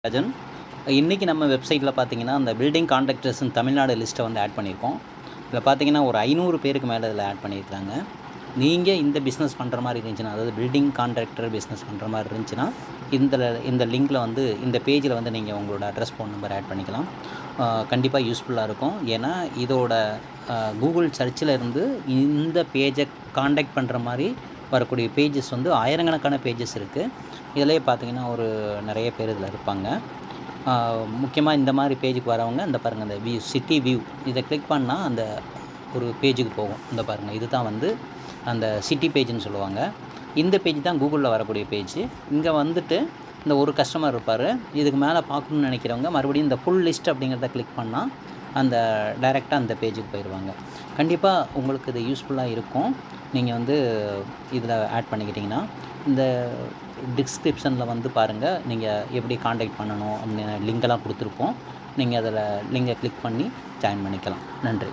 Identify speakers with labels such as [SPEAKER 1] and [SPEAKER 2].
[SPEAKER 1] ராஜன். இன்றைக்கி நம்ம வெப்சைட்டில் பார்த்தீங்கன்னா, அந்த பில்டிங் கான்ட்ராக்டர்ஸ்னு தமிழ்நாடு லிஸ்ட்டை வந்து ஆட் பண்ணியிருக்கோம். இதில் பார்த்தீங்கன்னா, ஒரு 500 பேருக்கு மேலே இதில் ஆட் பண்ணியிருக்காங்க. நீங்கள் இந்த பிஸ்னஸ் பண்ணுற மாதிரி இருந்துச்சுன்னா, அதாவது பில்டிங் கான்ட்ராக்டர் பிஸ்னஸ் பண்ணுற மாதிரி இருந்துச்சுன்னா, இந்த லிங்க்கில் வந்து இந்த பேஜில் வந்து நீங்கள் உங்களோட அட்ரஸ், ஃபோன் நம்பர் ஆட் பண்ணிக்கலாம். கண்டிப்பாக யூஸ்ஃபுல்லாக இருக்கும். ஏன்னா இதோட கூகுள் சர்ச்சில் இருந்து இந்த பேஜை கான்டாக்ட் பண்ணுற மாதிரி வரக்கூடிய பேஜஸ் வந்து ஆயிரக்கணக்கான பேஜஸ் இருக்குது. இதிலே பார்த்தீங்கன்னா நிறைய பேர் இதில் இருப்பாங்க. முக்கியமாக இந்த மாதிரி பேஜுக்கு வரவங்க இந்த பாருங்கள், இந்த சிட்டி வியூ இதை கிளிக் பண்ணால் அந்த ஒரு பேஜுக்கு போகும். இந்த பாருங்கள், இது தான் வந்து அந்த சிட்டி பேஜுன்னு சொல்லுவாங்க. இந்த பேஜ் தான் கூகுளில் வரக்கூடிய பேஜ். இங்கே வந்துட்டு இந்த ஒரு கஸ்டமர் இருப்பார். இதுக்கு மேலே பார்க்கணுன்னு நினைக்கிறவங்க மறுபடியும் இந்த ஃபுல் லிஸ்ட் அப்படிங்கிறத கிளிக் பண்ணால் அந்த டைரெக்டாக அந்த பேஜுக்கு போயிடுவாங்க. கண்டிப்பாக உங்களுக்கு இது யூஸ்ஃபுல்லாக இருக்கும். நீங்கள் வந்து இதில் ஆட் பண்ணிக்கிட்டிங்கன்னா, இந்த டிஸ்கிரிப்ஷனில் வந்து பாருங்கள், நீங்கள் எப்படி காண்டாக்ட் பண்ணணும் அப்படின்னு லிங்கெல்லாம் கொடுத்துருப்போம். நீங்கள் அதில் லிங்கை கிளிக் பண்ணி ஜாயின் பண்ணிக்கலாம். நன்றி.